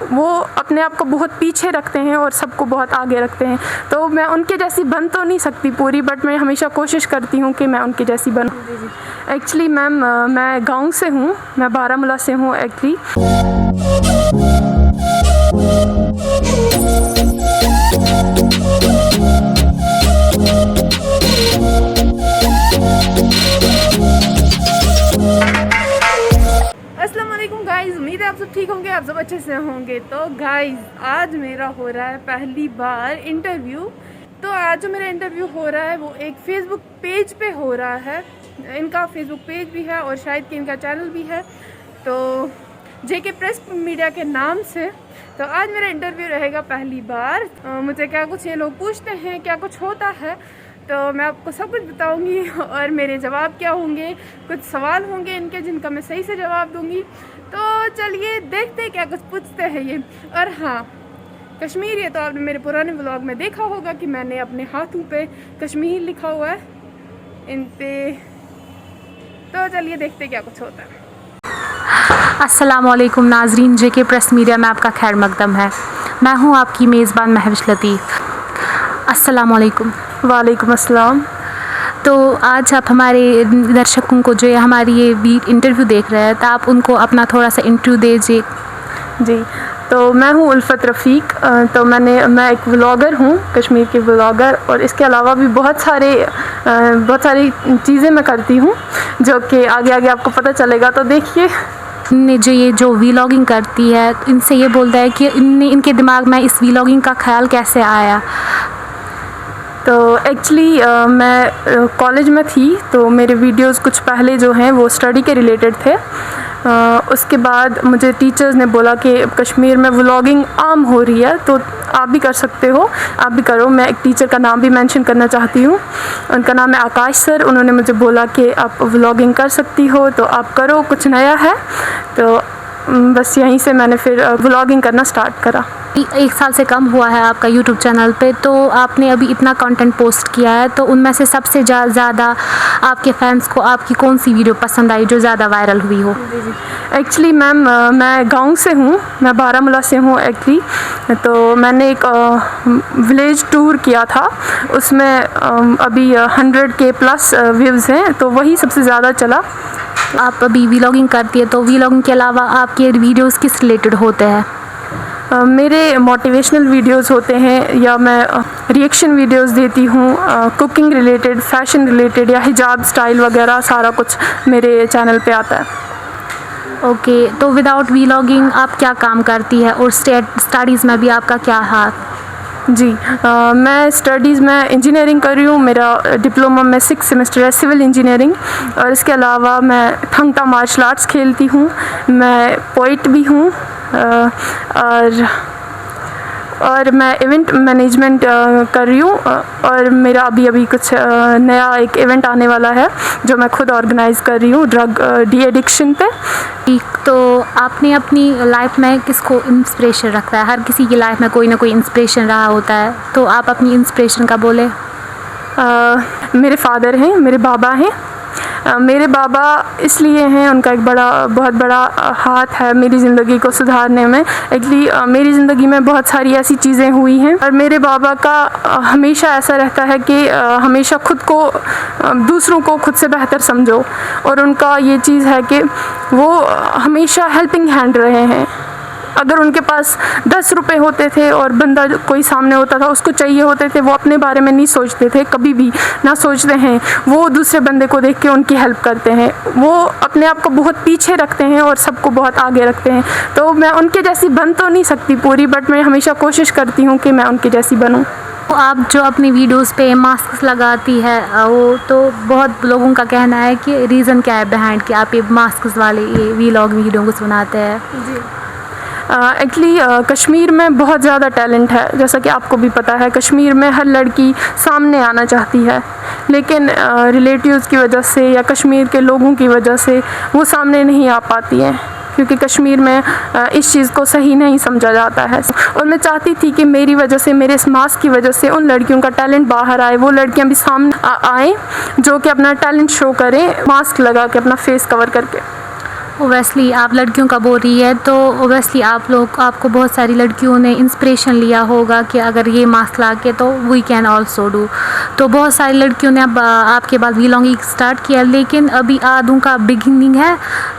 वो अपने आप को बहुत पीछे रखते हैं और सबको बहुत आगे रखते हैं। तो मैं उनके जैसी बन तो नहीं सकती पूरी, बट मैं हमेशा कोशिश करती हूँ कि मैं उनके जैसी बनूँ। एक्चुअली मैम मैं गांव से हूँ, मैं बारामूला से हूँ एक्चुअली। अस्सलाम वालेकुम गाइज़, उम्मीद है आप सब ठीक होंगे, आप सब अच्छे से होंगे। तो गाइज़ आज मेरा हो रहा है पहली बार इंटरव्यू। तो आज जो मेरा इंटरव्यू हो रहा है वो एक फ़ेसबुक पेज पे हो रहा है। इनका फ़ेसबुक पेज भी है और शायद कि इनका चैनल भी है, तो जेके प्रेस मीडिया के नाम से। तो आज मेरा इंटरव्यू रहेगा पहली बार। मुझे क्या कुछ ये लोग पूछते हैं, क्या कुछ होता है, तो मैं आपको सब कुछ बताऊंगी और मेरे जवाब क्या होंगे। कुछ सवाल होंगे इनके जिनका मैं सही से जवाब दूंगी। तो चलिए देखते हैं क्या कुछ पूछते हैं ये। और हाँ, कश्मीर, ये तो आपने मेरे पुराने व्लॉग में देखा होगा कि मैंने अपने हाथों पे कश्मीर लिखा हुआ है इन पे। तो चलिए देखते हैं क्या कुछ होता है। अस्सलामुअलैकुम नाजरीन, जेके प्रेस मीडिया में आपका खैर मकदम है। मैं हूं आपकी मेज़बान महविश लतीफ़। अस्सलामुअलैकुम। वालेकुम अस्सलाम। तो आज आप हमारे दर्शकों को जो हमारी ये इंटरव्यू देख रहे हैं, तो आप उनको अपना थोड़ा सा इंटरव्यू दीजिए। जी, तो मैं हूँ उल्फत रफ़ीक। तो मैं एक व्लॉगर हूँ, कश्मीर की व्लॉगर, और इसके अलावा भी बहुत सारी चीज़ें मैं करती हूँ जो कि आगे आगे आपको पता चलेगा। तो देखिए, जो व्लॉगिंग करती है, इनसे ये बोलता है कि इनके दिमाग में इस व्लॉगिंग का ख्याल कैसे आया। तो एक्चुअली मैं कॉलेज में थी, तो मेरे वीडियोस कुछ पहले जो हैं वो स्टडी के रिलेटेड थे। उसके बाद मुझे टीचर्स ने बोला कि कश्मीर में व्लॉगिंग आम हो रही है, तो आप भी कर सकते हो, आप भी करो। मैं एक टीचर का नाम भी मेंशन करना चाहती हूँ, उनका नाम है आकाश सर। उन्होंने मुझे बोला कि आप व्लॉगिंग कर सकती हो, तो आप करो, कुछ नया है। तो बस यहीं से मैंने फिर व्लॉगिंग करना स्टार्ट करा। 1 साल से कम हुआ है आपका यूट्यूब चैनल पे, तो आपने अभी इतना कंटेंट पोस्ट किया है, तो उनमें से सबसे ज़्यादा आपके फैंस को आपकी कौन सी वीडियो पसंद आई जो ज़्यादा वायरल हुई हो? जी, एक्चुअली मैम मैं गांव से हूँ, मैं बारामूला से हूँ एक्चुअली। तो मैंने एक विलेज टूर किया था, उसमें अभी 100K प्लस व्यूज़ हैं, तो वही सबसे ज़्यादा चला। आप अभी व्लॉगिंग करती है, तो व्लॉगिंग के अलावा आपके वीडियोस किस रिलेटेड होते हैं? मेरे मोटिवेशनल वीडियोस होते हैं, या मैं रिएक्शन वीडियोस देती हूँ, कुकिंग रिलेटेड, फैशन रिलेटेड, या हिजाब स्टाइल वगैरह, सारा कुछ मेरे चैनल पे आता है। ओके, तो विदाउट व्लॉगिंग आप क्या काम करती है, और स्टडीज़ में भी आपका क्या हाथ? जी, मैं स्टडीज़ में इंजीनियरिंग कर रही हूँ। मेरा डिप्लोमा में 6 सेमेस्टर है सिविल इंजीनियरिंग। और इसके अलावा मैं थंगता मार्शल आर्ट्स खेलती हूँ, मैं पोइट भी हूँ, और मैं इवेंट मैनेजमेंट कर रही हूँ। और मेरा अभी कुछ नया एक इवेंट आने वाला है जो मैं खुद ऑर्गेनाइज़ कर रही हूँ, ड्रग डी एडिक्शन पे। तो आपने अपनी लाइफ में किसको इंस्पिरेशन रखता है? हर किसी की लाइफ में कोई ना कोई इंस्पिरेशन रहा होता है, तो आप अपनी इंस्पिरेशन का बोले। मेरे फादर हैं, मेरे बाबा हैं। मेरे बाबा इसलिए हैं, उनका एक बहुत बड़ा हाथ है मेरी ज़िंदगी को सुधारने में। एक्चुअली मेरी ज़िंदगी में बहुत सारी ऐसी चीज़ें हुई हैं, और मेरे बाबा का हमेशा ऐसा रहता है कि हमेशा खुद को, दूसरों को खुद से बेहतर समझो। और उनका ये चीज़ है कि वो हमेशा हेल्पिंग हैंड रहे हैं। अगर उनके पास 10 रुपए होते थे और बंदा कोई सामने होता था, उसको चाहिए होते थे, वो अपने बारे में नहीं सोचते थे, कभी भी ना सोचते हैं। वो दूसरे बंदे को देख के उनकी हेल्प करते हैं। वो अपने आप को बहुत पीछे रखते हैं और सबको बहुत आगे रखते हैं। तो मैं उनके जैसी बन तो नहीं सकती पूरी, बट मैं हमेशा कोशिश करती हूँ कि मैं उनके जैसी बनूँ। तो आप जो अपनी वीडियोस पे मास्क लगाती है, वो तो बहुत लोगों का कहना है कि रीज़न क्या है बिहाइंड कि आप ये मास्क वाले ये व्लॉग वीडियोस बनाते हैं? जी, एक्चुअली कश्मीर में बहुत ज़्यादा टैलेंट है, जैसा कि आपको भी पता है। कश्मीर में हर लड़की सामने आना चाहती है, लेकिन रिलेटिव्स की वजह से या कश्मीर के लोगों की वजह से वो सामने नहीं आ पाती हैं, क्योंकि कश्मीर में इस चीज़ को सही नहीं समझा जाता है। और मैं चाहती थी कि मेरी वजह से, मेरे इस मास्क की वजह से उन लड़कियों का टैलेंट बाहर आए, वो लड़कियां भी सामने आएँ जो कि अपना टैलेंट शो करें, मास्क लगा के, अपना फेस कवर करके। ओवेसली आप लड़कियों का बोल रही है तो ओवेसली आपको बहुत सारी लड़कियों ने इंस्पिरेशन लिया होगा कि अगर ये मास्क ला के तो वी कैन ऑल्सो डू। तो बहुत सारी लड़कियों ने अब आपके बाद वीलॉन्गिंग स्टार्ट किया, लेकिन अभी आधों का बिगिनिंग है,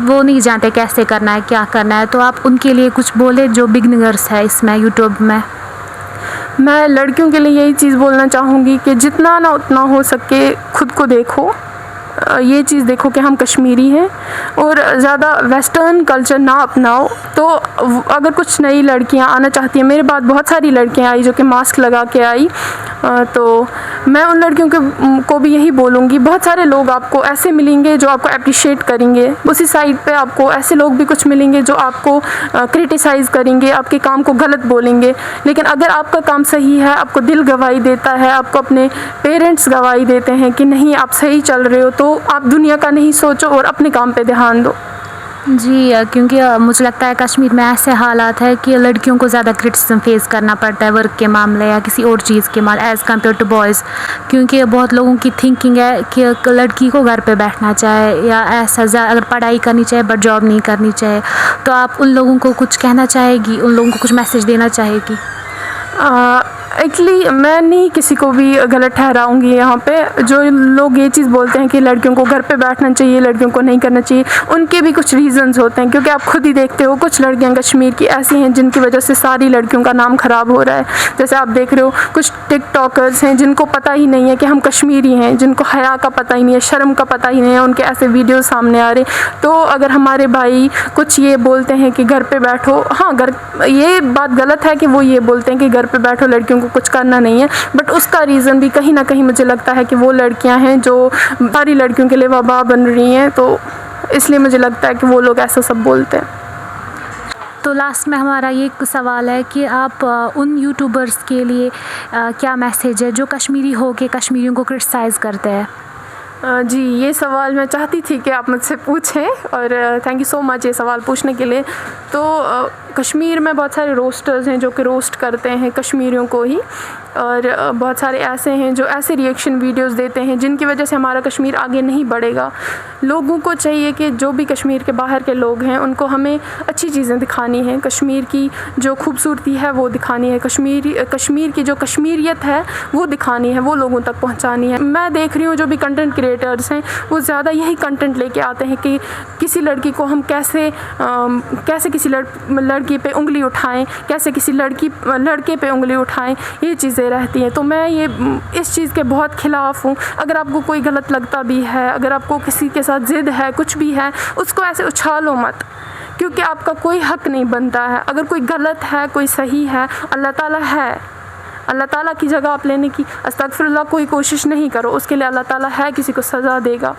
वो नहीं जानते कैसे करना है, क्या करना है। तो आप उनके लिए कुछ बोले जो बिगिनर्स है इसमें यूट्यूब में। मैं लड़कियों के लिए यही चीज़ बोलना चाहूँगी कि जितना ना उतना हो सके खुद को देखो, ये चीज़ देखो कि हम कश्मीरी हैं और ज़्यादा वेस्टर्न कल्चर ना अपनाओ। तो अगर कुछ नई लड़कियां आना चाहती हैं, मेरे बाद बहुत सारी लड़कियां आई जो कि मास्क लगा के आई, तो मैं उन लड़कियों को भी यही बोलूँगी, बहुत सारे लोग आपको ऐसे मिलेंगे जो आपको अप्रिशिएट करेंगे, उसी साइड पे आपको ऐसे लोग भी कुछ मिलेंगे जो आपको क्रिटिसाइज़ करेंगे, आपके काम को गलत बोलेंगे। लेकिन अगर आपका काम सही है, आपको दिल गवाही देता है, आपको अपने पेरेंट्स गवाही देते हैं कि नहीं आप सही चल रहे हो, तो आप दुनिया का नहीं सोचो और अपने काम पे ध्यान दो। जी, क्योंकि मुझे लगता है कश्मीर में ऐसे हालात है कि लड़कियों को ज़्यादा क्रिटिसिज्म फेस करना पड़ता है वर्क के मामले या किसी और चीज़ के मामले एज़ कम्पेयर टू बॉयज़। क्योंकि बहुत लोगों की थिंकिंग है कि लड़की को घर पे बैठना चाहिए या ऐसा अगर पढ़ाई करनी चाहिए बट जॉब नहीं करनी चाहिए। तो आप उन लोगों को कुछ कहना चाहेगी, उन लोगों को कुछ मैसेज देना चाहेगी? एक्चुअली मैं नहीं किसी को भी गलत ठहराऊंगी यहाँ पे। जो लोग ये चीज़ बोलते हैं कि लड़कियों को घर पे बैठना चाहिए, लड़कियों को नहीं करना चाहिए, उनके भी कुछ रीज़न्स होते हैं। क्योंकि आप खुद ही देखते हो कुछ लड़कियाँ कश्मीर की ऐसी हैं जिनकी वजह से सारी लड़कियों का नाम ख़राब हो रहा है। जैसे आप देख रहे हो कुछ टिकटॉकर्स हैं जिनको पता ही नहीं है कि हम कश्मीरी हैं, जिनको हया का पता ही नहीं है, शर्म का पता ही नहीं है, उनके ऐसे वीडियो सामने आ रहे। तो अगर हमारे भाई कुछ ये बोलते हैं कि घर पर बैठो, हाँ ये बात गलत है कि वो ये बोलते हैं कि घर पर बैठो, लड़कियों को कुछ करना नहीं है, बट उसका रीज़न भी कहीं ना कहीं मुझे लगता है कि वो लड़कियां हैं जो सारी लड़कियों के लिए वबा बन रही हैं, तो इसलिए मुझे लगता है कि वो लोग ऐसा सब बोलते हैं। तो लास्ट में हमारा ये सवाल है कि आप उन यूट्यूबर्स के लिए क्या मैसेज है जो कश्मीरी हो के कश्मीरियों को क्रिटिसाइज़ करते हैं? जी, ये सवाल मैं चाहती थी कि आप मुझसे पूछें और थैंक यू सो मच ये सवाल पूछने के लिए। तो कश्मीर में बहुत सारे रोस्टर्स हैं जो कि रोस्ट करते हैं कश्मीरियों को ही, और बहुत सारे ऐसे हैं जो ऐसे रिएक्शन वीडियोस देते हैं जिनकी वजह से हमारा कश्मीर आगे नहीं बढ़ेगा। लोगों को चाहिए कि जो भी कश्मीर के बाहर के लोग हैं उनको हमें अच्छी चीज़ें दिखानी हैं, कश्मीर की जो खूबसूरती है वो दिखानी है, कश्मीर की जो कश्मीरियत है वो दिखानी है, वो लोगों तक पहुंचानी है। मैं देख रही हूँ जो भी कंटेंट क्रिएटर्स हैं वो ज़्यादा यही कंटेंट लेके आते हैं कि किसी लड़की को हम कैसे किसी लड़की पे उंगली उठाएं, कैसे किसी लड़के पे उंगली उठाएं, ये चीज़ें रहती हैं। तो मैं इस चीज़ के बहुत ख़िलाफ़ हूँ। अगर आपको कोई गलत लगता भी है, अगर आपको किसी के साथ ज़िद है, कुछ भी है, उसको ऐसे उछालो मत, क्योंकि आपका कोई हक नहीं बनता है। अगर कोई गलत है, कोई सही है, अल्लाह ताला है, अल्लाह ताला की जगह आप लेने की अस्तगफिरुल्लाह कोई कोशिश नहीं करो, उसके लिए अल्लाह ताला है, किसी को सज़ा देगा।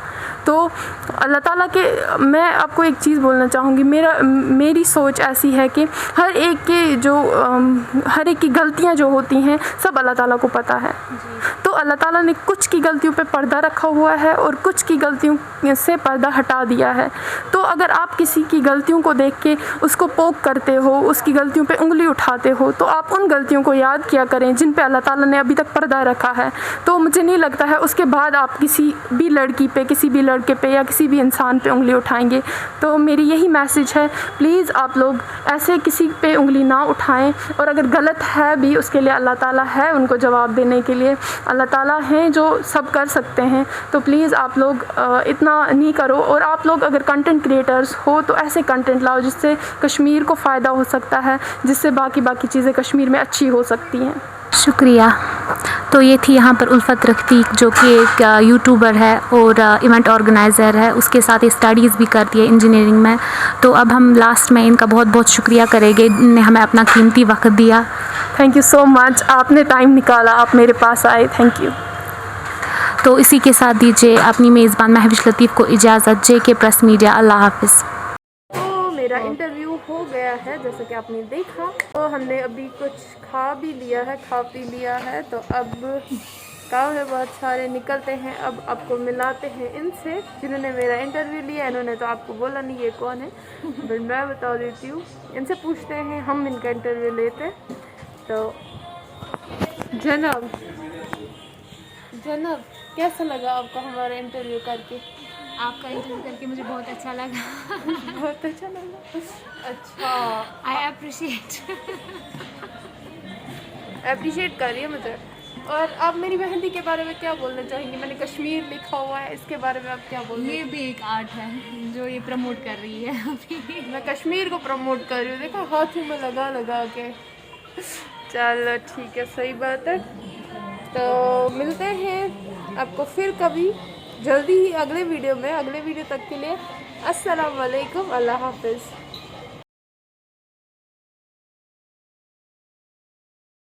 तो अल्लाह ताला के मैं आपको एक चीज़ बोलना चाहूँगी, मेरी सोच ऐसी है कि हर एक की गलतियाँ जो होती हैं सब अल्लाह ताला को पता है। तो अल्लाह ताला ने कुछ की गलतियों पे पर्दा रखा हुआ है और कुछ की गलतियों से पर्दा हटा दिया है। तो अगर आप किसी की गलतियों को देख के उसको पोक करते हो, उसकी गलतियों पे उंगली उठाते हो, तो आप उन गलतियों को याद किया करें जिन पे अल्लाह ताला ने अभी तक पर्दा रखा है। तो मुझे नहीं लगता है उसके बाद आप किसी भी लड़की पे, किसी भी लड़के पे या किसी भी इंसान पे उंगली उठाएंगे। तो मेरी यही मैसेज है, प्लीज़ आप लोग ऐसे किसी पे उंगली ना उठाएं, और अगर गलत है भी उसके लिए अल्लाह ताला है उनको जवाब देने के लिए, अल्लाह ताला हैं जो सब कर सकते हैं। तो प्लीज़ आप लोग इतना नहीं करो, और आप लोग अगर कंटेंट क्रिएटर्स हो तो ऐसे कंटेंट लाओ जिससे कश्मीर को फ़ायदा हो सकता है, जिससे बाकी चीज़ें कश्मीर में अच्छी हो सकती हैं। शुक्रिया। तो ये थी यहाँ पर उल्फत रफ़ीक जो कि एक यूट्यूबर है और इवेंट ऑर्गेनाइज़र है, उसके साथ स्टडीज़ भी करती है इंजीनियरिंग में। तो अब हम लास्ट में इनका बहुत बहुत शुक्रिया करेंगे, इन्होंने हमें अपना कीमती वक्त दिया। थैंक यू सो मच, आपने टाइम निकाला, आप मेरे पास आए, थैंक यू। तो इसी के साथ दीजिए अपनी मेज़बान महविश लतीफ़ को इजाज़त। JK प्रेस मीडिया, अल्लाह हाफ़िज़। मेरा इंटरव्यू हो गया है जैसा कि आपने देखा, तो हमने अभी कुछ खा भी लिया है, खा पी लिया है, तो अब काम है बहुत सारे निकलते हैं। अब आपको मिलाते हैं इनसे जिन्होंने मेरा इंटरव्यू लिया। इन्होंने तो आपको बोला नहीं ये कौन है, बट मैं बता देती हूँ। इनसे पूछते हैं हम इनका इंटरव्यू लेते। तो जनाब कैसा लगा आपको हमारा इंटरव्यू करके? आपका इंटरव्यू करके मुझे बहुत अच्छा लगा। बहुत अच्छा लगा। अच्छा, आई अप्रिशिएट। अप्रिशिएट करिए मुझे। और आप मेरी मेहंदी के बारे में क्या बोलना चाहेंगी? मैंने कश्मीर लिखा हुआ है, इसके बारे में आप क्या बोल रही ये भी एक आर्ट है जो ये प्रमोट कर रही है अभी। हैं? मैं कश्मीर को प्रमोट कर रही हूँ, देखो हाथों में लगा लगा के। चलो ठीक है, सही बात है। तो मिलते हैं आपको फिर कभी जल्दी ही अगले वीडियो में। अगले वीडियो तक के लिए अस्सलाम वालेकुम, अल्लाह हाफिज़।